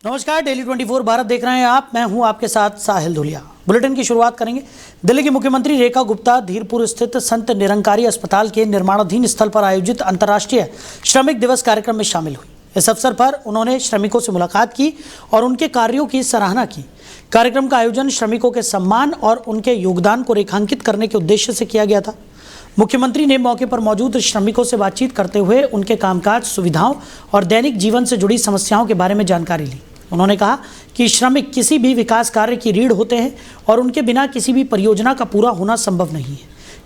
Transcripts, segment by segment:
नमस्कार, डेली 24 भारत देख रहे हैं आप। मैं हूं आपके साथ साहिल धुलिया। बुलेटिन की शुरुआत करेंगे। दिल्ली की मुख्यमंत्री रेखा गुप्ता धीरपुर स्थित संत निरंकारी अस्पताल के निर्माणाधीन स्थल पर आयोजित अंतर्राष्ट्रीय श्रमिक दिवस कार्यक्रम में शामिल हुई। इस अवसर पर उन्होंने श्रमिकों से मुलाकात की और उनके कार्यों की सराहना की। कार्यक्रम का आयोजन श्रमिकों के सम्मान और उनके योगदान को रेखांकित करने के उद्देश्य से किया गया था। मुख्यमंत्री ने मौके पर मौजूद श्रमिकों से बातचीत करते हुए उनके कामकाज, सुविधाओं और दैनिक जीवन से जुड़ी समस्याओं के बारे में जानकारी ली। उन्होंने कहा कि श्रमिक किसी भी विकास कार्य की रीढ़ होते हैं और उनके बिना किसी भी परियोजना का पूरा होना संभव नहीं है।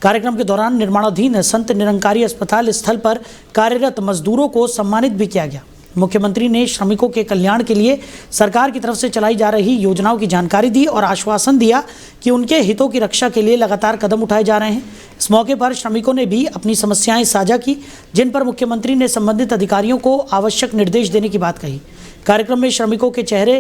कार्यक्रम के दौरान निर्माणाधीन संत निरंकारी अस्पताल स्थल पर कार्यरत मजदूरों को सम्मानित भी किया गया। मुख्यमंत्री ने श्रमिकों के कल्याण के लिए सरकार की तरफ से चलाई जा रही योजनाओं की जानकारी दी और आश्वासन दिया कि उनके हितों की रक्षा के लिए लगातार कदम उठाए जा रहे हैं। इस मौके पर श्रमिकों ने भी अपनी समस्याएं साझा की, जिन पर मुख्यमंत्री ने संबंधित अधिकारियों को आवश्यक निर्देश देने की बात कही। कार्यक्रम में श्रमिकों के चेहरे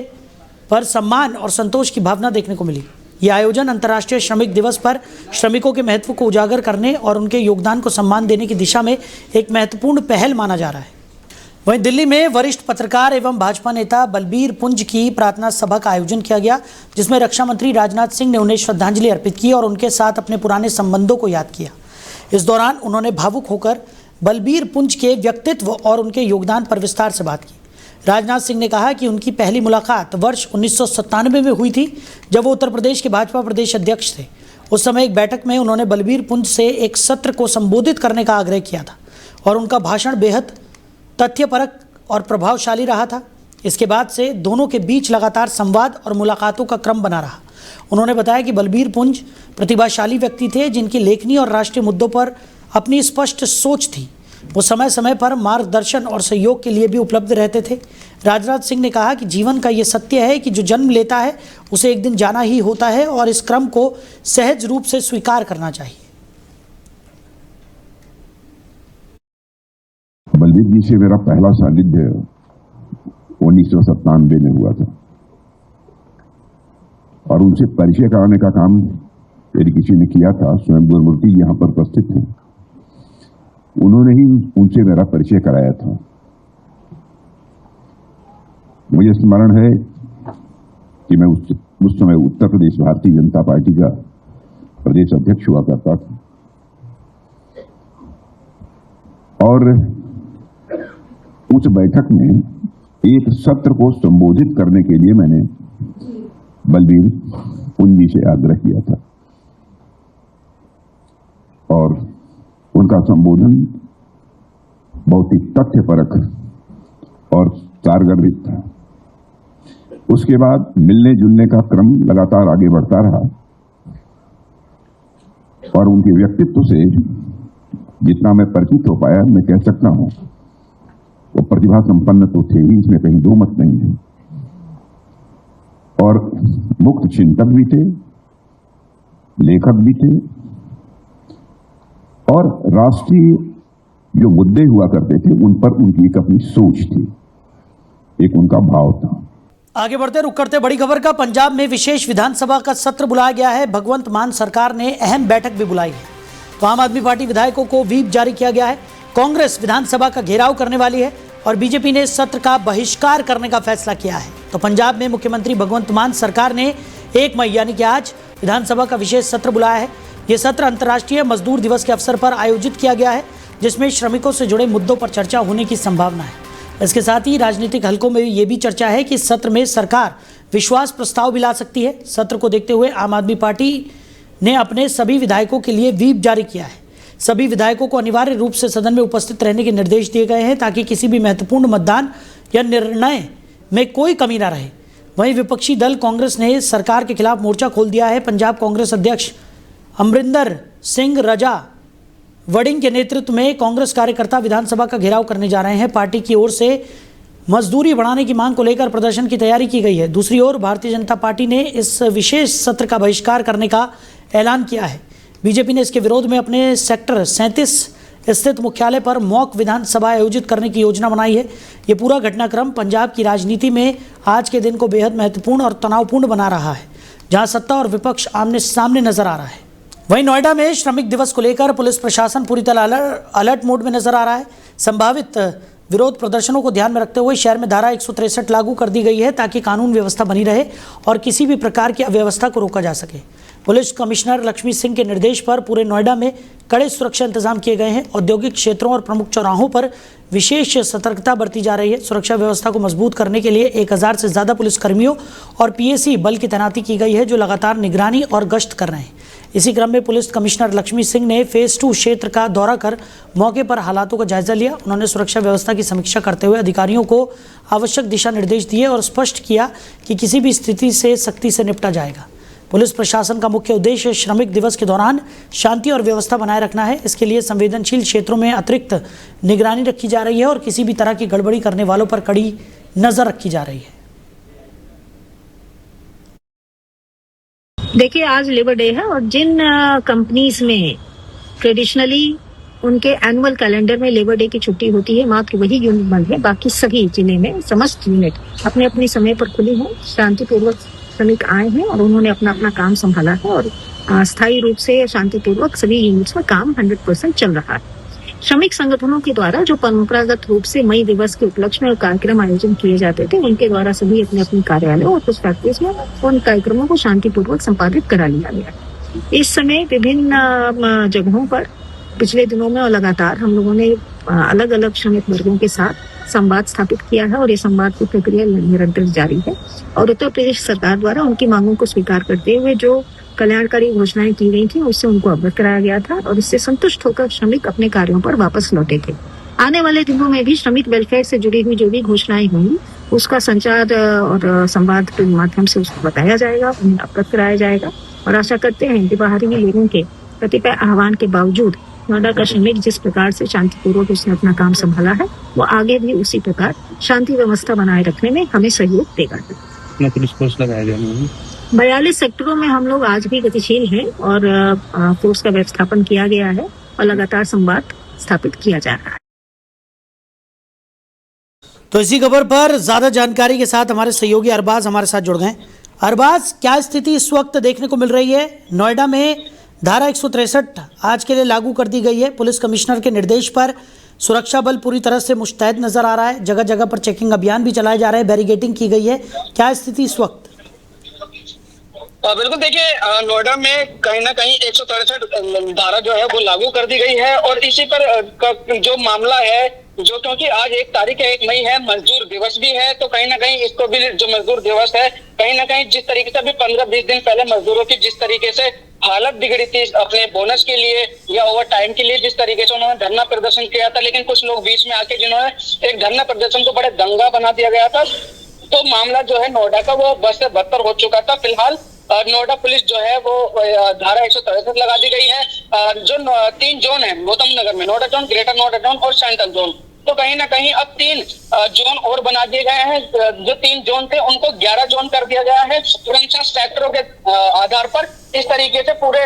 पर सम्मान और संतोष की भावना देखने को मिली। यह आयोजन अंतर्राष्ट्रीय श्रमिक दिवस पर श्रमिकों के महत्व को उजागर करने और उनके योगदान को सम्मान देने की दिशा में एक महत्वपूर्ण पहल माना जा रहा है। वहीं दिल्ली में वरिष्ठ पत्रकार एवं भाजपा नेता बलबीर पुंज की प्रार्थना सभा का आयोजन किया गया, जिसमें रक्षा मंत्री राजनाथ सिंह ने उन्हें श्रद्धांजलि अर्पित की और उनके साथ अपने पुराने संबंधों को याद किया। इस दौरान उन्होंने भावुक होकर बलबीर पुंज के व्यक्तित्व और उनके योगदान पर विस्तार से बात की। राजनाथ सिंह ने कहा कि उनकी पहली मुलाकात वर्ष 1997 में हुई थी, जब वो उत्तर प्रदेश के भाजपा प्रदेश अध्यक्ष थे। उस समय एक बैठक में उन्होंने बलबीर पुंज से एक सत्र को संबोधित करने का आग्रह किया था और उनका भाषण बेहद तथ्यपरक और प्रभावशाली रहा था। इसके बाद से दोनों के बीच लगातार संवाद और मुलाकातों का क्रम बना रहा। उन्होंने बताया कि बलबीर पुंज प्रतिभाशाली व्यक्ति थे, जिनकी लेखनी और राष्ट्रीय मुद्दों पर अपनी स्पष्ट सोच थी। वो समय समय पर मार्गदर्शन और सहयोग के लिए भी उपलब्ध रहते थे। राजनाथ सिंह ने कहा कि जीवन का ये सत्य है कि जो जन्म लेता है उसे एक दिन जाना ही होता है और इस क्रम को सहज रूप से स्वीकार करना चाहिए। बलबीर जी से मेरा पहला सानिध्य 1997 में हुआ था और उनसे परिचय कराने का काम यदि किसी ने किया था, स्वयं गुरुमूर्ति यहाँ पर उपस्थित थे, उन्होंने ही उनसे मेरा परिचय कराया था। मुझे स्मरण है कि मैं उस समय उत्तर प्रदेश भारतीय जनता पार्टी का प्रदेश अध्यक्ष हुआ करता था और उस बैठक में एक सत्र को संबोधित करने के लिए मैंने बलबीर पुंज जी से आग्रह किया था और उनका संबोधन बहुत ही तथ्यपरक और सारगर्भित था। उसके बाद मिलने जुलने का क्रम लगातार आगे बढ़ता रहा और उनके व्यक्तित्व से जितना मैं परिचित हो पाया, मैं कह सकता हूं वो प्रतिभा संपन्न तो थे ही, इसमें कहीं दो मत नहीं है, और मुक्त चिंतक भी थे, लेखक भी थे और राष्ट्रीय जो मुद्दे हुआ करते थे उन पर उनकी एक अपनी सोच थी, एक उनका भाव था। आगे बढ़ते रुक करते बड़ी खबर का। पंजाब में विशेष विधानसभा का सत्र बुलाया गया है। भगवंत मान सरकार ने अहम बैठक भी बुलाई है। तो आम आदमी पार्टी विधायकों को व्हीप जारी किया गया है। कांग्रेस विधानसभा का घेराव करने वाली है और बीजेपी ने सत्र का बहिष्कार करने का फैसला किया है। तो पंजाब में मुख्यमंत्री भगवंत मान सरकार ने 1 मई यानी कि आज विधानसभा का विशेष सत्र बुलाया है। ये सत्र अंतर्राष्ट्रीय मजदूर दिवस के अवसर पर आयोजित किया गया है, जिसमें श्रमिकों से जुड़े मुद्दों पर चर्चा होने की संभावना है। इसके साथ ही राजनीतिक हलकों में ये भी चर्चा है कि इस सत्र में सरकार विश्वास प्रस्ताव भी ला सकती है। सत्र को देखते हुए आम आदमी पार्टी ने अपने सभी विधायकों के लिए व्हीप जारी किया है। सभी विधायकों को अनिवार्य रूप से सदन में उपस्थित रहने के निर्देश दिए गए हैं, ताकि किसी भी महत्वपूर्ण मतदान या निर्णय में कोई कमी न रहे। वहीं विपक्षी दल कांग्रेस ने सरकार के खिलाफ मोर्चा खोल दिया है। पंजाब कांग्रेस अध्यक्ष अमरिंदर सिंह रजा वडिंग के नेतृत्व में कांग्रेस कार्यकर्ता विधानसभा का घेराव करने जा रहे हैं। पार्टी की ओर से मजदूरी बढ़ाने की मांग को लेकर प्रदर्शन की तैयारी की गई है। दूसरी ओर भारतीय जनता पार्टी ने इस विशेष सत्र का बहिष्कार करने का ऐलान किया है। बीजेपी ने इसके विरोध में अपने सेक्टर 37 स्थित मुख्यालय पर मॉक विधानसभा आयोजित करने की योजना बनाई है। ये पूरा घटनाक्रम पंजाब की राजनीति में आज के दिन को बेहद महत्वपूर्ण और तनावपूर्ण बना रहा है, जहां सत्ता और विपक्ष आमने सामने नजर आ रहा है। वहीं नोएडा में श्रमिक दिवस को लेकर पुलिस प्रशासन पूरी तरह अलर्ट मोड में नजर आ रहा है। संभावित विरोध प्रदर्शनों को ध्यान में रखते हुए शहर में धारा 163 लागू कर दी गई है ताकि कानून व्यवस्था बनी रहे और किसी भी प्रकार की अव्यवस्था को रोका जा सके। पुलिस कमिश्नर लक्ष्मी सिंह के निर्देश पर पूरे नोएडा में कड़े सुरक्षा इंतजाम किए गए हैं। औद्योगिक क्षेत्रों और प्रमुख चौराहों पर विशेष सतर्कता बरती जा रही है। सुरक्षा व्यवस्था को मजबूत करने के लिए 1000 से ज़्यादा पुलिसकर्मियों और पीएसी बल की तैनाती की गई है, जो लगातार निगरानी और गश्त कर रहे हैं। इसी क्रम में पुलिस कमिश्नर लक्ष्मी सिंह ने फेज 2 क्षेत्र का दौरा कर मौके पर हालातों का जायजा लिया। उन्होंने सुरक्षा व्यवस्था की समीक्षा करते हुए अधिकारियों को आवश्यक दिशा निर्देश दिए और स्पष्ट किया कि किसी भी स्थिति से सख्ती से निपटा जाएगा। पुलिस प्रशासन का मुख्य उद्देश्य श्रमिक दिवस के दौरान शांति और व्यवस्था बनाए रखना है। इसके लिए संवेदनशील क्षेत्रों में अतिरिक्त निगरानी रखी जा रही है और किसी भी तरह की गड़बड़ी करने वालों पर कड़ी नजर रखी जा रही है। देखिए, आज लेबर डे है और जिन कंपनीज में ट्रेडिशनली उनके एनुअल कैलेंडर में लेबर डे की छुट्टी होती है, मात्र वही यूनिट बंद है। बाकी सभी जिले में समस्त यूनिट अपने अपने समय पर खुली हैं। शांतिपूर्वक श्रमिक आए हैं और उन्होंने अपना अपना काम संभाला है और स्थायी रूप से शांतिपूर्वक सभी यूनिट्स में काम 100% चल रहा है। श्रमिक संगठनों के द्वारा जो परंपरागत रूप से मई दिवस के उपलक्ष्य में कार्यक्रम आयोजन किए जाते थे, उनके द्वारा सभी अपने अपने कार्यालयों और कुछ फैक्ट्रीज में उन कार्यक्रमों को शांतिपूर्वक संपादित करा लिया गया। इस समय विभिन्न जगहों पर पिछले दिनों में और लगातार हम लोगों ने अलग अलग श्रमिक वर्गों के साथ संवाद स्थापित किया है और ये संवाद की प्रक्रिया निरंतर जारी है और उत्तर प्रदेश सरकार द्वारा उनकी मांगों को स्वीकार करते हुए जो कल्याणकारी घोषणाएं की गई थी उससे उनको अवगत कराया गया था और इससे संतुष्ट होकर श्रमिक अपने कार्यों पर वापस लौटे थे। आने वाले दिनों में भी श्रमिक वेलफेयर से जुड़ी हुई जो भी घोषणाएं होंगी उसका संचार और संवाद के माध्यम से उसको बताया जाएगा, उन्हें अवगत कराया जाएगा और आशा करते हैं कि बाहरी लोगों के कतिपय आह्वान के बावजूद नोएडा का श्रमिक जिस प्रकार से शांतिपूर्वक उसने अपना काम संभाला है वो आगे भी उसी प्रकार शांति व्यवस्था बनाए रखने में हमें सहयोग देगा। पुलिस फोर्स लगाया गया 42 सेक्टरों में हम लोग आज भी गतिशील हैं और फोर्स का व्यवस्थापन किया गया है और लगातार संवाद स्थापित किया जा रहा है। तो इसी खबर पर ज्यादा जानकारी के साथ हमारे सहयोगी अरबाज हमारे साथ जुड़ गए। अरबाज, क्या स्थिति इस वक्त देखने को मिल रही है? नोएडा में धारा 163 आज के लिए लागू कर दी गई है। पुलिस कमिश्नर के निर्देश पर सुरक्षा बल पूरी तरह से मुस्तैद नजर आ रहा है। जगह जगह पर चेकिंग अभियान भी चलाए जा रहे हैं, बैरिकेडिंग की गई है। क्या स्थिति इस वक्त? बिल्कुल, देखिए नोएडा में कहीं ना कहीं 163 धारा जो है वो लागू कर दी गई है और इसी पर जो मामला है जो क्योंकि आज 1 तारीख है, 1 मई है, मजदूर दिवस भी है, तो कहीं ना कहीं इसको भी जो मजदूर दिवस है कहीं ना कहीं जिस तरीके से अभी 15-20 दिन पहले मजदूरों की जिस तरीके से हालत बिगड़ी थी अपने बोनस के लिए या ओवर टाइम के लिए, जिस तरीके से उन्होंने धरना प्रदर्शन किया था, लेकिन कुछ लोग बीच में आके जिन्होंने एक धरना प्रदर्शन को बड़े दंगा बना दिया गया था, तो मामला जो है नोएडा का वो बद से बदतर हो चुका था। फिलहाल नोएडा पुलिस जो है वो धारा 163 लगा दी गई है। जो 3 जोन है गौतम नगर में, Noida zone, greater Noida zone और सेंट्रल जोन, तो कहीं ना कहीं अब 3 जोन और बना दिए गए हैं। जो 3 जोन थे उनको 11 जोन कर दिया गया है। 49 सेक्टरों के आधार पर इस तरीके से पूरे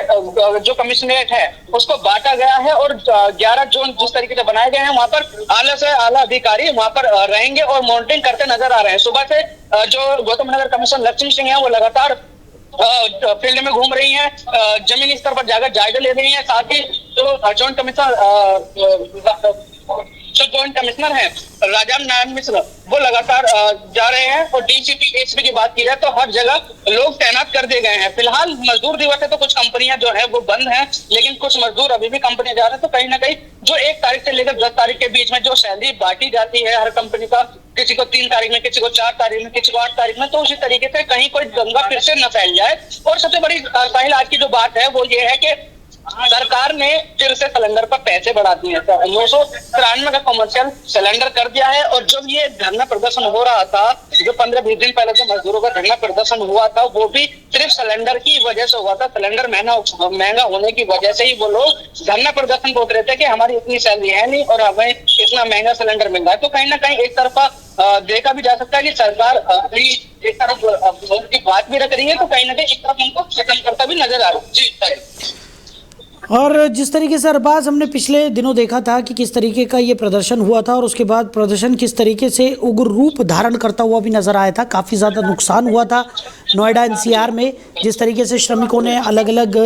जो कमिश्नरेट है उसको बांटा गया है और 11 जोन जिस तरीके से बनाए गए हैं वहां पर आला से आला अधिकारी वहां पर रहेंगे और मॉनिटरिंग करते नजर आ रहे हैं। सुबह से जो गौतम नगर कमिश्नर लक्ष्मी सिंह है वो लगातार फील्ड में घूम रही हैं, जमीनी स्तर पर जाकर जायजा ले रही हैं। साथ ही जो जॉइंट कमिश्नर है राजा नारायण मिश्र वो लगातार जा रहे हैं और डीसीपी एसपी की बात की जाए तो हर जगह लोग तैनात कर दिए गए हैं। फिलहाल मजदूर दिवस है तो कुछ कंपनियां जो है वो बंद हैं, लेकिन कुछ मजदूर अभी भी कंपनियां जा रहे हैं। तो कहीं ना कहीं जो 1 तारीख से लेकर 10 तारीख के बीच में जो सैलरी बांटी जाती है हर कंपनी का, किसी को 3 तारीख में, किसी को 4 तारीख में, किसी को 8 तारीख में, तो उसी तरीके से कहीं कोई दंगा फिर से न फैल जाए। और सबसे बड़ी साहिल आज की जो बात है वो ये है कि सरकार ने फिर से सिलेंडर पर पैसे बढ़ा दिए हैं। 993 का कमर्शियल सिलेंडर कर दिया है और जब ये धरना प्रदर्शन हो रहा था, जो 15-20 दिन पहले जो मजदूरों का धरना प्रदर्शन हुआ था, वो भी सिर्फ सिलेंडर की वजह से हुआ था। सिलेंडर महंगा होने की वजह से ही वो लोग धरना प्रदर्शन बोल रहे थे कि हमारी इतनी सैलरी है नहीं और हमें इतना महंगा सिलेंडर मिल रहा है। तो कहीं ना कहीं एक तरफा देखा भी जा सकता है कि सरकार एक तरफ की बात भी रख रही है, तो कहीं ना कहीं एक तरफ उनको खत्म करता भी नजर आ रहा है। जी। और जिस तरीके से अरबाज हमने पिछले दिनों देखा था कि किस तरीके का ये प्रदर्शन हुआ था और उसके बाद प्रदर्शन किस तरीके से उग्र रूप धारण करता हुआ भी नजर आया था, काफ़ी ज़्यादा नुकसान हुआ था नोएडा एनसीआर में। जिस तरीके से श्रमिकों ने अलग अलग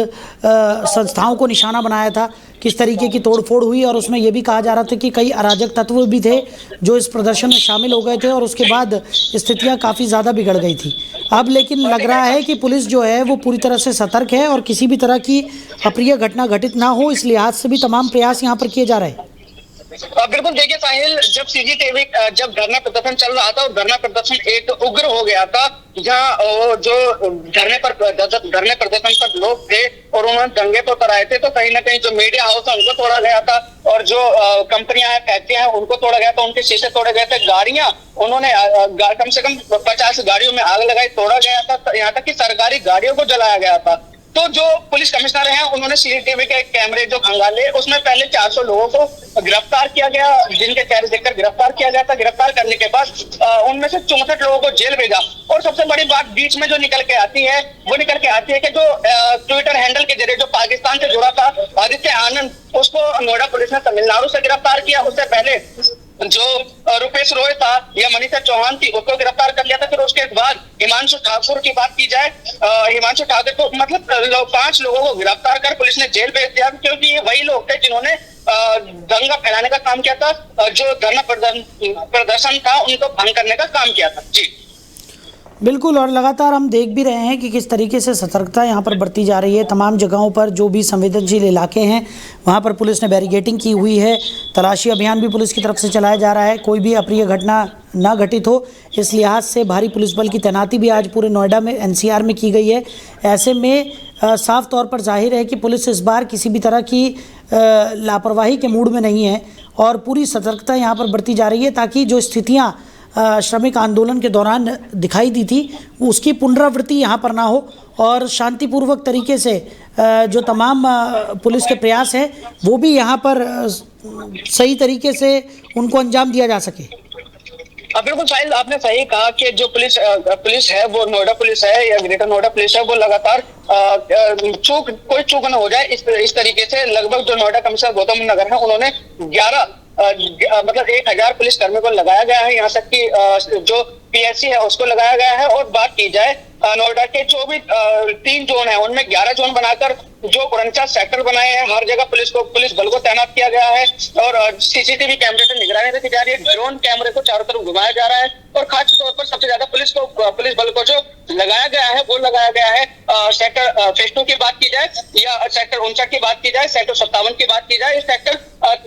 संस्थाओं को निशाना बनाया था, किस तरीके की तोड़फोड़ हुई, और उसमें यह भी कहा जा रहा था कि कई अराजक तत्व भी थे जो इस प्रदर्शन में शामिल हो गए थे और उसके बाद स्थितियां काफ़ी ज़्यादा बिगड़ गई थी। अब लेकिन लग रहा है कि पुलिस जो है वो पूरी तरह से सतर्क है और किसी भी तरह की अप्रिय घटना घटित ना हो, इस लिहाज से भी तमाम प्रयास यहाँ पर किए जा रहे हैं। बिल्कुल, देखिए साहिल, जब सीसीटीवी जब धरना प्रदर्शन चल रहा था और धरना प्रदर्शन एक उग्र हो गया था, जहां जो धरने प्रदर्शन पर लोग थे और उन्होंने दंगे पर उतर आए थे, तो कहीं ना कहीं जो मीडिया हाउस है उनको तोड़ा गया था और जो कंपनियां हैं, फैक्ट्रियां हैं, उनको तोड़ा गया था, उनके शीशे तोड़े गए थे, गाड़ियां उन्होंने कम से कम 50 गाड़ियों में आग लगाई, तोड़ा गया था, यहाँ तक कि सरकारी गाड़ियों को जलाया गया था। तो जो पुलिस कमिश्नर हैं उन्होंने सीसीटीवी के कैमरे जो खंगाले, उसमें पहले 400 लोगों को गिरफ्तार किया गया, जिनके चेहरे देखकर गिरफ्तार किया गया था। गिरफ्तार करने के बाद उनमें से 64 लोगों को जेल भेजा। और सबसे बड़ी बात बीच में जो निकल के आती है कि जो ट्विटर हैंडल के जरिए जो पाकिस्तान से जुड़ा था आदित्य आनंद, उसको नोएडा पुलिस ने तमिलनाडु से गिरफ्तार किया। उससे पहले जो रुपेश रॉय था या मनीषा चौहान थी, उसको गिरफ्तार कर लिया था। फिर उसके बाद हिमांशु ठाकुर की बात की जाए, हिमांशु ठाकुर को मतलब 5 लोगों को गिरफ्तार कर पुलिस ने जेल भेज दिया, क्योंकि ये वही लोग थे जिन्होंने दंगा फैलाने का काम किया था, जो धरना प्रदर्शन था उनको भंग करने का काम किया था। जी बिल्कुल, और लगातार हम देख भी रहे हैं कि किस तरीके से सतर्कता यहाँ पर बरती जा रही है। तमाम जगहों पर जो भी संवेदनशील इलाके हैं वहाँ पर पुलिस ने बैरिकेडिंग की हुई है, तलाशी अभियान भी पुलिस की तरफ से चलाया जा रहा है, कोई भी अप्रिय घटना ना घटित हो, इस लिहाज से भारी पुलिस बल की तैनाती भी आज पूरे नोएडा में NCR में की गई है। ऐसे में साफ तौर पर जाहिर है कि पुलिस इस बार किसी भी तरह की लापरवाही के मूड में नहीं है और पूरी सतर्कता यहाँ पर बरती जा रही है, ताकि जो स्थितियाँ श्रमिक आंदोलन के दौरान दिखाई दी थी उसकी पुनरावृत्ति यहाँ पर ना हो और शांतिपूर्वक तरीके से जो तमाम पुलिस के प्रयास हैं वो भी यहाँ पर सही तरीके से उनको अंजाम दिया जा सके। बिल्कुल साहिल, आपने सही कहा कि जो पुलिस है वो नोएडा पुलिस है या ग्रेटर नोएडा पुलिस है, वो लगातार कोई चूक न हो जाए इस तरीके से लगभग जो नोएडा कमिश्नर गौतम नगर है उन्होंने 1000 पुलिस कर्मियों को लगाया गया है। यहाँ तक कि जो PSC है उसको लगाया गया है। और बात की जाए नोएडा के जो भी 3 जोन है उनमें 11 जोन बनाकर जो 49 सेक्टर बनाए हैं, हर जगह पुलिस बल को तैनात किया गया है और सीसीटीवी कैमरे से निगरानी रखी जा रही है। ड्रोन कैमरे को चारों तरफ घुमाया जा रहा है और खास तौर पर सबसे ज्यादा पुलिस बल को जो लगाया गया है वो लगाया गया है सेक्टर फेज 2 की बात की जाए या सेक्टर 59 की बात की जाए, सेक्टर 57 की बात की जाए, सेक्टर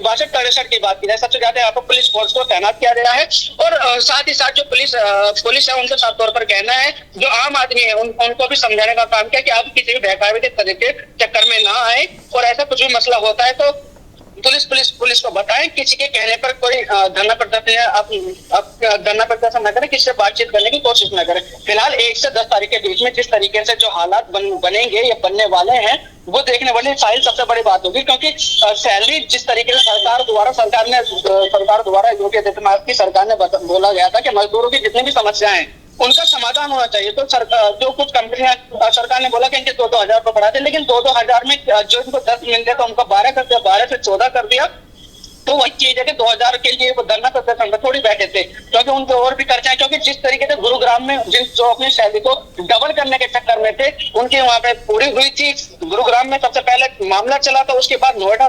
62-63 की बात की जाए, सबसे ज्यादा यहाँ पर पुलिस फोर्स को तैनात किया गया है। और साथ ही साथ जो पुलिस है उनका साफ तौर पर कहना है जो आम आदमी है उनको भी समझाने का काम किया कि आप किसी भी बहकावे के तरीके चक्कर में ना आए और ऐसा कुछ भी मसला होता है तो पुलिस को बताएं, किसी के कहने पर कोई धरना प्रदर्शन न करें, किसी से बातचीत करने की कोशिश न करें। फिलहाल 1 से 10 तारीख के बीच में जिस तरीके से जो हालात बनेंगे या बनने वाले हैं वो देखने वाली फाइल सबसे बड़ी बात होगी, क्योंकि सैलरी जिस तरीके से सरकार द्वारा योगी आदित्यनाथ की सरकार ने बोला गया था कि मजदूरों की जितनी भी समस्याएं हैं उनका समाधान होना चाहिए। तो जो कुछ कंपनियां सरकार ने बोला कि इनके 2-2 हजार रुपए बढ़ा दे, लेकिन 2-2 हजार में जो इनको 10 मिलते तो उनको 12 कर दिया, 12 से 14 कर दिया। तो वही चीज है कि 2000 के लिए वो धरना प्रदर्शन में थोड़ी बैठे थे, क्योंकि उनके और भी खर्चा है। क्योंकि जिस तरीके से गुरुग्राम में जो अपनी सैलरी को डबल करने के चक्कर में थे उनकी वहां पे पूरी हुई थी। गुरुग्राम में सबसे पहले मामला चला था, उसके बाद नोएडा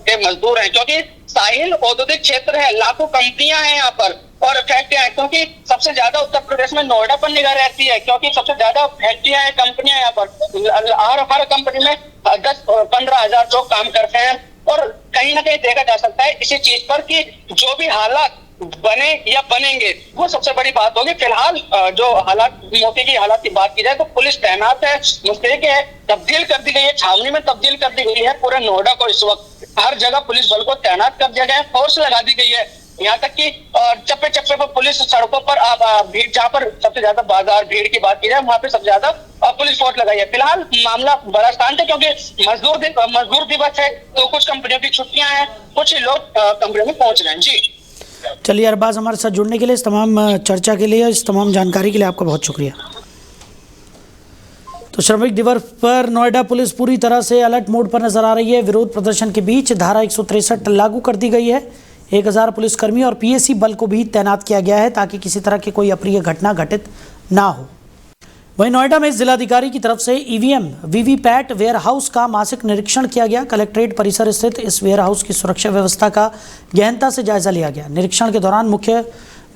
के मजदूर हैं, क्योंकि साहिल औद्योगिक क्षेत्र है, लाखों कंपनियां हैं यहाँ पर और फैक्ट्रियां हैं, क्योंकि सबसे ज्यादा उत्तर प्रदेश में नोएडा पर निगाह रहती है, क्योंकि सबसे ज्यादा फैक्ट्रियां हैं, कंपनियां यहाँ पर हर कंपनी में 10-15 हजार लोग काम करते हैं। और कहीं ना कहीं देखा जा सकता है इसी चीज पर कि जो भी हालात बने या बनेंगे वो सबसे बड़ी बात होगी। फिलहाल जो मौके की हालात की बात की जाए तो पुलिस तैनात है, मुस्तैद है, तब्दील कर दी गई है, छावनी में तब्दील कर दी गई है पूरे नोएडा को। इस वक्त हर जगह पुलिस बल को तैनात कर दिया गया है, फोर्स लगा दी गई है, यहाँ तक कि चप्पे चप्पे पर पुलिस सड़कों पर भीड़, जहाँ पर सबसे ज्यादा बाजार भीड़ की बात की जाए वहां पे सबसे ज्यादा पुलिस फोर्स लगाई है। फिलहाल मामला बड़ा शांत है, क्योंकि मजदूर दिवस है तो कुछ कंपनियों की छुट्टियां हैं, कुछ लोग कंपनियों में पहुंच रहे हैं। जी चलिए अरबाज, हमारे साथ जुड़ने के लिए, इस तमाम चर्चा के लिए, इस तमाम जानकारी के लिए आपका बहुत शुक्रिया। तो श्रमिक दिवस पर नोएडा पुलिस पूरी तरह से अलर्ट मोड पर नजर आ रही है। विरोध प्रदर्शन के बीच धारा 163 लागू कर दी गई है। 1000 पुलिसकर्मी और PSC बल को भी तैनात किया गया है ताकि किसी तरह की कोई अप्रिय घटना घटित ना हो। वहीं नोएडा में जिलाधिकारी की तरफ से ईवीएम वीवीपैट वेयर हाउस का मासिक निरीक्षण किया गया। कलेक्ट्रेट परिसर स्थित इस वेयर हाउस की सुरक्षा व्यवस्था का गहनता से जायजा लिया गया। निरीक्षण के दौरान मुख्य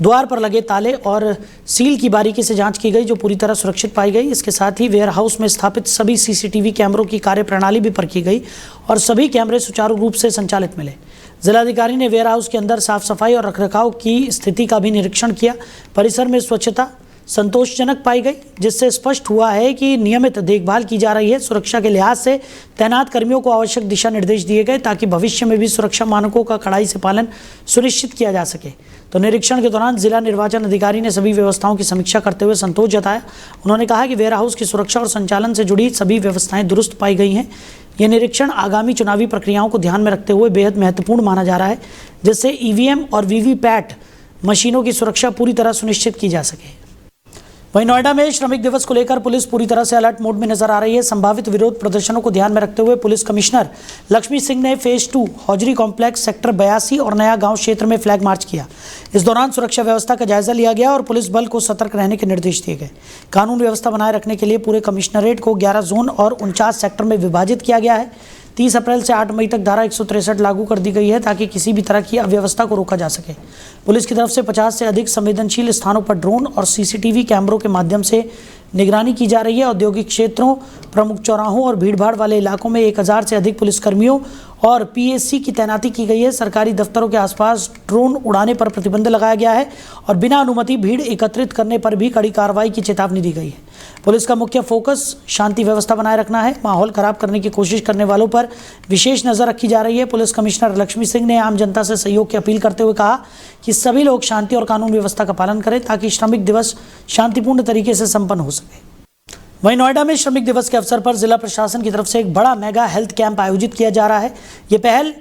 द्वार पर लगे ताले और सील की बारीकी से जांच की गई, जो पूरी तरह सुरक्षित पाई गई। इसके साथ ही वेयर हाउस में स्थापित सभी सीसीटीवी कैमरों की कार्यप्रणाली भी परखी गई और सभी कैमरे सुचारू रूप से संचालित मिले। जिलाधिकारी ने वेयर हाउस के अंदर साफ सफाई और रखरखाव की स्थिति का भी निरीक्षण किया। परिसर में स्वच्छता संतोषजनक पाई गई, जिससे स्पष्ट हुआ है कि नियमित देखभाल की जा रही है। सुरक्षा के लिहाज से तैनात कर्मियों को आवश्यक दिशा निर्देश दिए गए ताकि भविष्य में भी सुरक्षा मानकों का कड़ाई से पालन सुनिश्चित किया जा सके। तो निरीक्षण के दौरान जिला निर्वाचन अधिकारी ने सभी व्यवस्थाओं की समीक्षा करते हुए संतोष जताया। उन्होंने कहा कि वेयर हाउस की सुरक्षा और संचालन से जुड़ी सभी व्यवस्थाएं दुरुस्त पाई गई हैं। यह निरीक्षण आगामी चुनावी प्रक्रियाओं को ध्यान में रखते हुए बेहद महत्वपूर्ण माना जा रहा है, जिससे ईवीएम और वीवीपैट मशीनों की सुरक्षा पूरी तरह सुनिश्चित की जा सके। वहीं नोएडा में श्रमिक दिवस को लेकर पुलिस पूरी तरह से अलर्ट मोड में नजर आ रही है। संभावित विरोध प्रदर्शनों को ध्यान में रखते हुए पुलिस कमिश्नर लक्ष्मी सिंह ने फेज 2 हौजरी कॉम्प्लेक्स सेक्टर 82 और नया गांव क्षेत्र में फ्लैग मार्च किया। इस दौरान सुरक्षा व्यवस्था का जायजा लिया गया और पुलिस बल को सतर्क रहने के निर्देश दिए गए। कानून व्यवस्था बनाए रखने के लिए पूरे कमिश्नरेट को 11 जोन और 49 सेक्टर में विभाजित किया गया है। 30 अप्रैल से 8 मई तक धारा 163 लागू कर दी गई है ताकि किसी भी तरह की अव्यवस्था को रोका जा सके। पुलिस की तरफ से 50 से अधिक संवेदनशील स्थानों पर ड्रोन और सीसीटीवी कैमरों के माध्यम से निगरानी की जा रही है। औद्योगिक क्षेत्रों, प्रमुख चौराहों और भीड़भाड़ वाले इलाकों में 1000 से अधिक पुलिसकर्मियों और पीएससी की तैनाती की गई है। सरकारी दफ्तरों के आसपास ड्रोन उड़ाने पर प्रतिबंध लगाया गया है और बिना अनुमति भीड़ एकत्रित करने पर भी कड़ी कार्रवाई की चेतावनी दी गई है। पुलिस का मुख्य फोकस शांति व्यवस्था बनाए रखना है। माहौल खराब करने की कोशिश करने वालों पर विशेष नजर रखी जा रही है। पुलिस कमिश्नर लक्ष्मी सिंह ने आम जनता से सहयोग की अपील करते हुए कहा कि सभी लोग शांति और कानून व्यवस्था का पालन करें ताकि श्रमिक दिवस शांतिपूर्ण तरीके से संपन्न हो सके। वहीं नोएडा में श्रमिक दिवस के अवसर पर जिला प्रशासन की तरफ से एक बड़ा मेगा हेल्थ कैंप आयोजित किया जा रहा है। ये पहल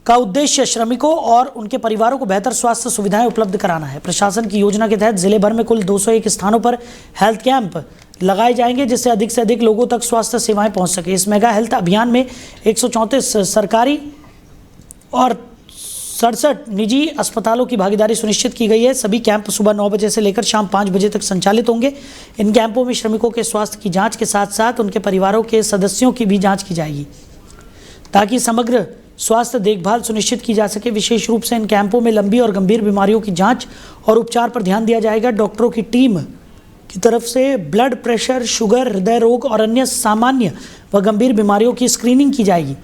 का उद्देश्य श्रमिकों और उनके परिवारों को बेहतर स्वास्थ्य सुविधाएं उपलब्ध कराना है। प्रशासन की योजना के तहत जिले भर में कुल 201 स्थानों पर हेल्थ कैंप लगाए जाएंगे, जिससे अधिक से अधिक लोगों तक स्वास्थ्य सेवाएं पहुंच सके। इस मेगा हेल्थ अभियान में 134 सरकारी और 67 निजी अस्पतालों की भागीदारी सुनिश्चित की गई है। सभी कैंप सुबह 9 बजे से लेकर शाम 5 बजे तक संचालित होंगे। इन कैंपों में श्रमिकों के स्वास्थ्य की जांच के साथ साथ उनके परिवारों के सदस्यों की भी जांच की जाएगी ताकि समग्र स्वास्थ्य देखभाल सुनिश्चित की जा सके। विशेष रूप से इन कैंपों में लंबी और गंभीर बीमारियों की जांच और उपचार पर ध्यान दिया जाएगा। डॉक्टरों की टीम की तरफ से ब्लड प्रेशर, शुगर, हृदय रोग और अन्य सामान्य व गंभीर बीमारियों की स्क्रीनिंग की जाएगी।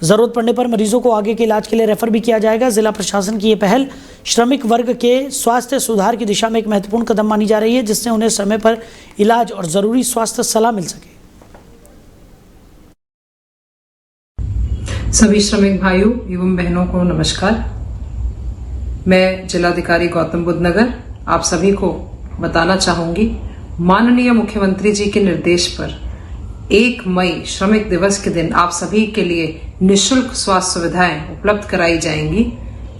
जरूरत पड़ने पर मरीजों को आगे के इलाज के लिए रेफर भी किया जाएगा। जिला प्रशासन की ये पहल श्रमिक वर्ग के स्वास्थ्य सुधार की दिशा में एक महत्वपूर्ण कदम मानी जा रही है, जिससे उन्हें समय पर इलाज और जरूरी स्वास्थ्य सलाह मिल सके। सभी श्रमिक भाइयों एवं बहनों को नमस्कार। मैं जिलाधिकारी गौतम बुद्ध नगर आप सभी को बताना चाहूंगी, माननीय मुख्यमंत्री जी के निर्देश पर 1 मई श्रमिक दिवस के दिन आप सभी के लिए निशुल्क स्वास्थ्य सुविधाएं उपलब्ध कराई जाएंगी।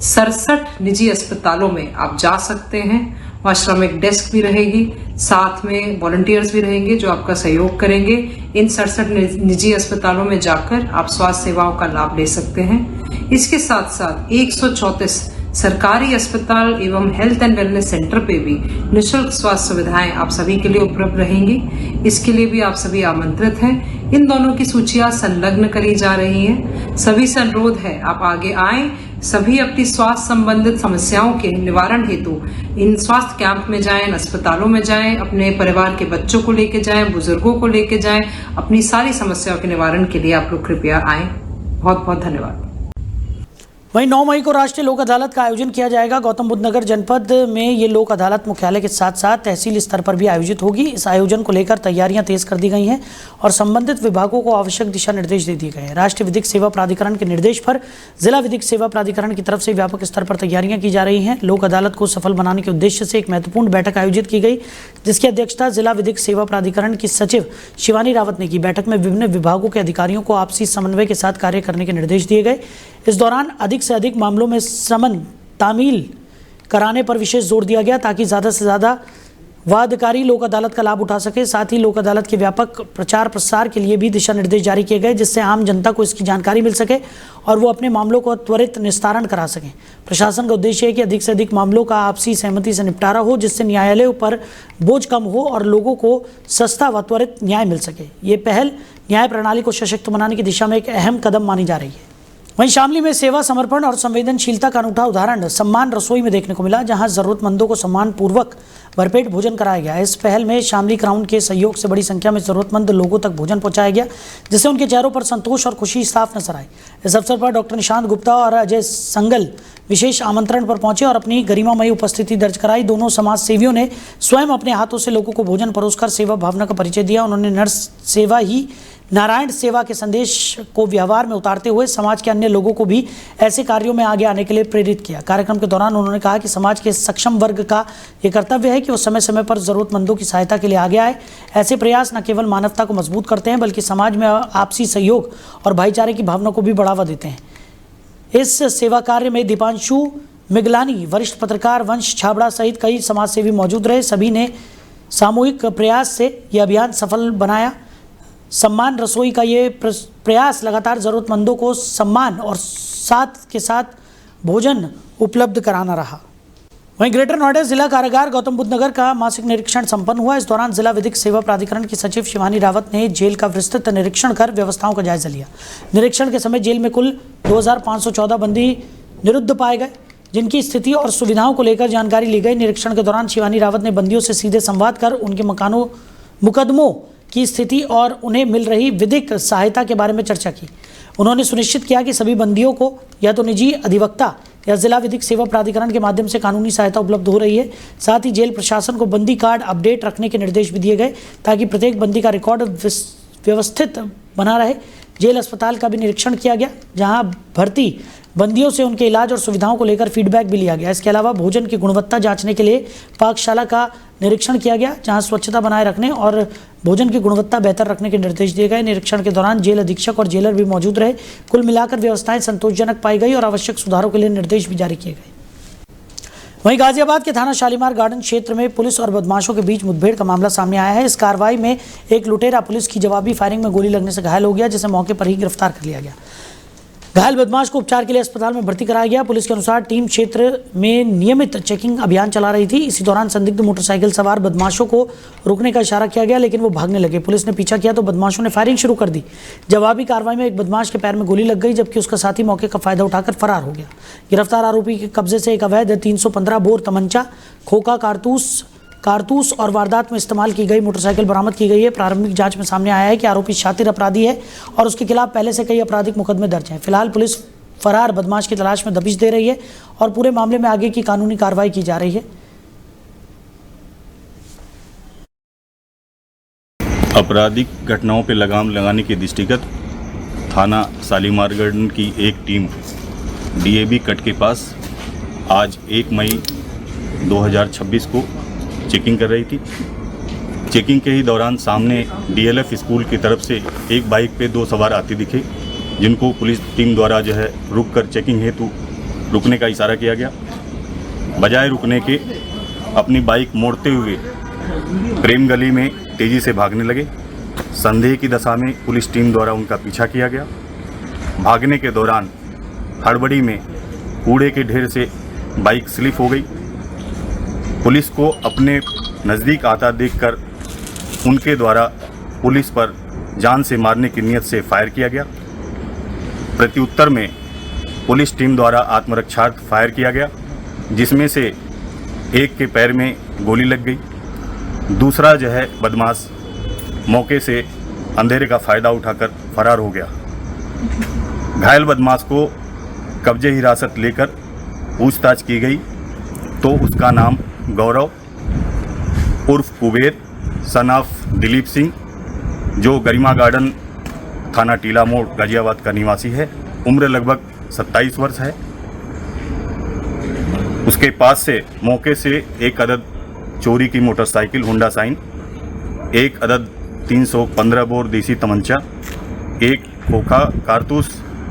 67 निजी अस्पतालों में आप जा सकते हैं। वहाँ श्रमिक डेस्क भी रहेगी, साथ में वॉलंटियर्स भी रहेंगे जो आपका सहयोग करेंगे। इन 67 निजी अस्पतालों में जाकर आप स्वास्थ्य सेवाओं का लाभ ले सकते हैं। इसके साथ साथ 134 सरकारी अस्पताल एवं हेल्थ एंड वेलनेस सेंटर पे भी निःशुल्क स्वास्थ्य सुविधाएं आप सभी के लिए उपलब्ध रहेंगी। इसके लिए भी आप सभी आमंत्रित हैं। इन दोनों की सूचियां संलग्न करी जा रही हैं। सभी से अनुरोध है आप आगे आएं, सभी अपनी स्वास्थ्य संबंधित समस्याओं के निवारण हेतु इन स्वास्थ्य कैंप में जाएं, अस्पतालों में जाएं, अपने परिवार के बच्चों को लेके जाएं, बुजुर्गों को लेके जाएं। अपनी सारी समस्याओं के निवारण के लिए आप लोग कृपया आएं। बहुत बहुत धन्यवाद। वहीं 9 मई को राष्ट्रीय लोक अदालत का आयोजन किया जाएगा। गौतम बुद्ध नगर जनपद में ये लोक अदालत मुख्यालय के साथ साथ तहसील स्तर पर भी आयोजित होगी। इस आयोजन को लेकर तैयारियां तेज कर दी गई हैं और संबंधित विभागों को आवश्यक दिशा निर्देश दे दिए गए हैं। राष्ट्रीय विधिक सेवा प्राधिकरण के निर्देश पर जिला विधिक सेवा प्राधिकरण की तरफ से व्यापक स्तर पर तैयारियां की जा रही हैं। लोक अदालत को सफल बनाने के उद्देश्य से एक महत्वपूर्ण बैठक आयोजित की गई, जिसकी अध्यक्षता जिला विधिक सेवा प्राधिकरण की सचिव शिवानी रावत ने की। बैठक में विभिन्न विभागों के अधिकारियों को आपसी समन्वय के साथ कार्य करने के निर्देश दिए गए। इस दौरान अधिक से अधिक मामलों में समन तामील कराने पर विशेष जोर दिया गया ताकि ज़्यादा से ज़्यादा वह अधिकारी लोक अदालत का लाभ उठा सके। साथ ही लोक अदालत के व्यापक प्रचार प्रसार के लिए भी दिशा निर्देश जारी किए गए, जिससे आम जनता को इसकी जानकारी मिल सके और वो अपने मामलों को त्वरित निस्तारण करा सकें। प्रशासन का उद्देश्य है कि अधिक से अधिक मामलों का आपसी सहमति से निपटारा हो, जिससे न्यायालयों पर बोझ कम हो और लोगों को सस्ता व त्वरित न्याय मिल सके। ये पहल न्याय प्रणाली को सशक्त बनाने की दिशा में एक अहम कदम मानी जा रही है। वहीं शामली में सेवा, समर्पण और संवेदनशीलता का अनूठा उदाहरण सम्मान रसोई में देखने को मिला, जहां जरूरतमंदों को सम्मान पूर्वक भरपेट भोजन कराया गया। इस पहल में शामली क्राउन के सहयोग से बड़ी संख्या में जरूरतमंद लोगों तक भोजन पहुंचाया गया, जिससे उनके चेहरों पर संतोष और खुशी साफ नजर आई। इस अवसर पर डॉक्टर निशांत गुप्ता और अजय संगल विशेष आमंत्रण पर पहुंचे और अपनी गरिमामयी उपस्थिति दर्ज कराई। दोनों समाज सेवियों ने स्वयं अपने हाथों से लोगों को भोजन परोसकर सेवा भावना का परिचय दिया। उन्होंने नर्स सेवा ही नारायण सेवा के संदेश को व्यवहार में उतारते हुए समाज के अन्य लोगों को भी ऐसे कार्यों में आगे आने के लिए प्रेरित किया। कार्यक्रम के दौरान उन्होंने कहा कि समाज के सक्षम वर्ग का ये कर्तव्य है कि वो समय समय पर जरूरतमंदों की सहायता के लिए आगे आए। ऐसे प्रयास न केवल मानवता को मजबूत करते हैं, बल्कि समाज में आपसी सहयोग और भाईचारे की भावना को भी बढ़ावा देते हैं। इस सेवा कार्य में दीपांशु मिगलानी, वरिष्ठ पत्रकार वंश छाबड़ा सहित कई समाजसेवी मौजूद रहे। सभी ने सामूहिक प्रयास से यह अभियान सफल बनाया। सम्मान रसोई का ये प्रयास लगातार ज़रूरतमंदों को सम्मान और साथ के साथ भोजन उपलब्ध कराना रहा। वहीं ग्रेटर नोएडा जिला कारागार गौतम बुद्ध नगर का मासिक निरीक्षण संपन्न हुआ। इस दौरान जिला विधिक सेवा प्राधिकरण की सचिव शिवानी रावत ने जेल का विस्तृत निरीक्षण कर व्यवस्थाओं का जायजा लिया। निरीक्षण के समय जेल में कुल 2514 बंदी निरुद्ध पाए गए, जिनकी स्थिति और सुविधाओं को लेकर जानकारी ली गई। निरीक्षण के दौरान शिवानी रावत ने बंदियों से सीधे संवाद कर उनके मुकदमों की स्थिति और उन्हें मिल रही विधिक सहायता के बारे में चर्चा की। उन्होंने सुनिश्चित किया कि सभी बंदियों को या तो निजी अधिवक्ता या जिला विधिक सेवा प्राधिकरण के माध्यम से कानूनी सहायता उपलब्ध हो रही है। साथ ही जेल प्रशासन को बंदी कार्ड अपडेट रखने के निर्देश भी दिए गए, ताकि प्रत्येक बंदी का रिकॉर्ड व्यवस्थित बना रहे। जेल अस्पताल का भी निरीक्षण किया गया, जहां भर्ती बंदियों से उनके इलाज और सुविधाओं को लेकर फीडबैक भी लिया गया। इसके अलावा भोजन की गुणवत्ता जांचने के लिए पाकशाला का निरीक्षण किया गया, जहां स्वच्छता बनाए रखने और भोजन की गुणवत्ता बेहतर रखने के निर्देश दिए गए। निरीक्षण के दौरान जेल अधीक्षक और जेलर भी मौजूद रहे। कुल मिलाकर व्यवस्थाएं संतोषजनक पाई गई और आवश्यक सुधारों के लिए निर्देश भी जारी किए गए। वहीं गाजियाबाद के थाना शालीमार गार्डन क्षेत्र में पुलिस और बदमाशों के बीच मुठभेड़ का मामला सामने आया है। इस कार्रवाई में एक लुटेरा पुलिस की जवाबी फायरिंग में गोली लगने से घायल हो गया, जिसे मौके पर ही गिरफ्तार कर लिया गया। घायल बदमाश को उपचार के लिए अस्पताल में भर्ती कराया गया। पुलिस के अनुसार टीम क्षेत्र में नियमित चेकिंग अभियान चला रही थी। इसी दौरान संदिग्ध मोटरसाइकिल सवार बदमाशों को रोकने का इशारा किया गया, लेकिन वो भागने लगे। पुलिस ने पीछा किया तो बदमाशों ने फायरिंग शुरू कर दी। जवाबी कार्रवाई में एक बदमाश के पैर में गोली लग गई, जबकि उसका साथी मौके का फायदा उठाकर फरार हो गया। गिरफ्तार आरोपी के कब्जे से एक अवैध 315 बोर तमंचा, खोखा, कारतूस और वारदात में इस्तेमाल की गई मोटरसाइकिल बरामद की गई है। प्रारंभिक जांच में सामने आया है कि आरोपी शातिर अपराधी है और उसके खिलाफ पहले से कई आपराधिक मुकदमे दर्ज हैं। फिलहाल पुलिस फरार बदमाश की तलाश में दबिश दे रही है और पूरे मामले में आगे की कानूनी कार्रवाई की जा रही है। आपराधिक घटनाओं पर लगाम लगाने के दृष्टिगत थाना शालीमारगढ़ की एक टीम डीएवी कट के पास आज 1 मई 2026 को चेकिंग कर रही थी। चेकिंग के ही दौरान सामने डीएलएफ स्कूल की तरफ से एक बाइक पे 2 सवार आते दिखे, जिनको पुलिस टीम द्वारा जो है रुककर चेकिंग हेतु रुकने का इशारा किया गया। बजाय रुकने के अपनी बाइक मोड़ते हुए प्रेम गली में तेज़ी से भागने लगे। संदेह की दशा में पुलिस टीम द्वारा उनका पीछा किया गया। भागने के दौरान हड़बड़ी में कूड़े के ढेर से बाइक स्लिप हो गई। पुलिस को अपने नज़दीक आता देखकर उनके द्वारा पुलिस पर जान से मारने की नीयत से फायर किया गया। प्रत्युत्तर में पुलिस टीम द्वारा आत्मरक्षार्थ फायर किया गया, जिसमें से एक के पैर में गोली लग गई। दूसरा जो है बदमाश मौके से अंधेरे का फ़ायदा उठाकर फरार हो गया। घायल बदमाश को कब्जे हिरासत लेकर पूछताछ की गई तो उसका नाम गौरव उर्फ कुबेर सन ऑफ दिलीप सिंह, जो गरिमा गार्डन थाना टीला मोड़ गाजियाबाद का निवासी है, उम्र लगभग 27 वर्ष है। उसके पास से मौके से एक अदद चोरी की मोटरसाइकिल होंडा साइन, एक अदद 315 बोर देसी तमंचा, एक खोखा कारतूस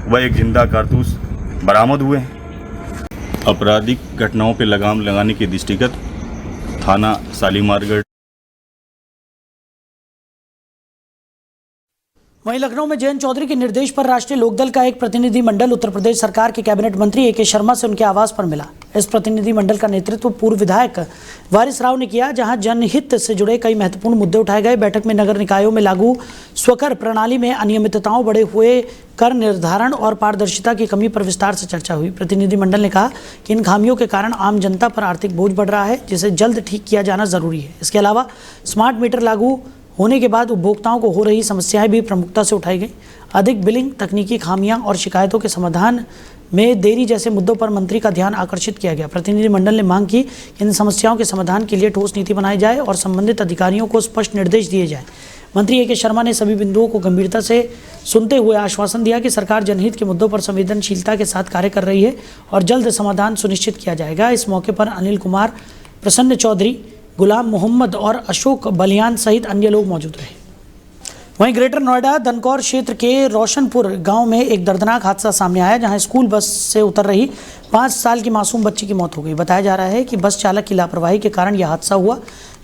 व एक जिंदा कारतूस बरामद हुए हैं। आपराधिक घटनाओं पर लगाम लगाने के दृष्टिगत थाना शालीमारगढ़ वहीं लखनऊ में जयंत चौधरी के निर्देश पर राष्ट्रीय लोकदल का एक प्रतिनिधि मंडल उत्तर प्रदेश सरकार के कैबिनेट मंत्री ए.के. शर्मा से उनके आवास पर मिला। इस प्रतिनिधि मंडल का नेतृत्व पूर्व विधायक वारिस राव ने किया, जहां जनहित से जुड़े कई महत्वपूर्ण मुद्दे उठाए गए। बैठक में नगर निकायों में लागू स्वकर प्रणाली में अनियमितताओं, बढ़े हुए कर निर्धारण और पारदर्शिता की कमी पर विस्तार से चर्चा हुई। प्रतिनिधिमंडल ने कहा कि इन खामियों के कारण आम जनता पर आर्थिक बोझ बढ़ रहा है, जिसे जल्द ठीक किया जाना जरूरी है। इसके अलावा स्मार्ट मीटर लागू होने के बाद उपभोक्ताओं को हो रही समस्याएं भी प्रमुखता से उठाई गई। अधिक बिलिंग, तकनीकी खामियां और शिकायतों के समाधान में देरी जैसे मुद्दों पर मंत्री का ध्यान आकर्षित किया गया। प्रतिनिधिमंडल ने मांग की कि इन समस्याओं के समाधान के लिए ठोस नीति बनाई जाए और संबंधित अधिकारियों को स्पष्ट निर्देश दिए जाए। मंत्री ए.के. शर्मा ने सभी बिंदुओं को गंभीरता से सुनते हुए आश्वासन दिया कि सरकार जनहित के मुद्दों पर संवेदनशीलता के साथ कार्य कर रही है और जल्द समाधान सुनिश्चित किया जाएगा। इस मौके पर अनिल कुमार, प्रसन्न चौधरी, गुलाम मोहम्मद और अशोक बलियान सहित अन्य लोग मौजूद रहे। वहीं ग्रेटर नोएडा धनकौर क्षेत्र के रोशनपुर गांव में एक दर्दनाक हादसा सामने आया, जहां स्कूल बस से उतर रही 5 साल की मासूम बच्ची की मौत हो गई। बताया जा रहा है कि बस चालक की लापरवाही के कारण यह हादसा हुआ,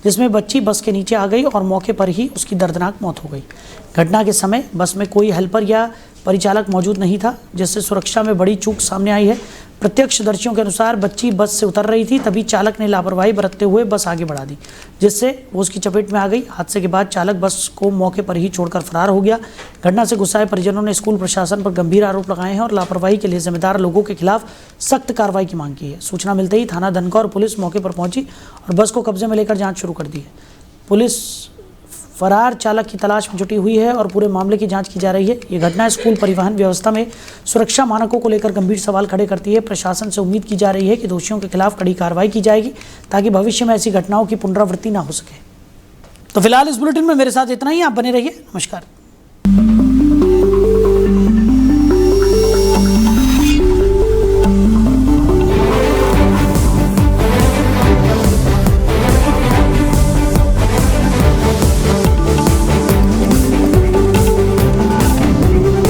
जिसमें बच्ची बस के नीचे आ गई और मौके पर ही उसकी दर्दनाक मौत हो गई। घटना के समय बस में कोई हेल्पर या परिचालक मौजूद नहीं था, जिससे सुरक्षा में बड़ी चूक सामने आई है। प्रत्यक्षदर्शियों के अनुसार बच्ची बस से उतर रही थी, तभी चालक ने लापरवाही बरतते हुए बस आगे बढ़ा दी, जिससे वो उसकी चपेट में आ गई। हादसे के बाद चालक बस को मौके पर ही छोड़कर फरार हो गया। घटना से गुस्साए परिजनों ने स्कूल प्रशासन पर गंभीर आरोप लगाए हैं और लापरवाही के लिए जिम्मेदार लोगों के खिलाफ सख्त कार्रवाई की मांग की है। सूचना मिलते ही थाना धनकौर पुलिस मौके पर पहुंची और बस को कब्जे में लेकर जाँच शुरू कर दी है। पुलिस फरार चालक की तलाश में जुटी हुई है और पूरे मामले की जांच की जा रही है। ये घटना स्कूल परिवहन व्यवस्था में सुरक्षा मानकों को लेकर गंभीर सवाल खड़े करती है। प्रशासन से उम्मीद की जा रही है कि दोषियों के खिलाफ कड़ी कार्रवाई की जाएगी, ताकि भविष्य में ऐसी घटनाओं की पुनरावृत्ति ना हो सके। तो फिलहाल इस बुलेटिन में मेरे साथ इतना ही। आप बने रहिए। नमस्कार।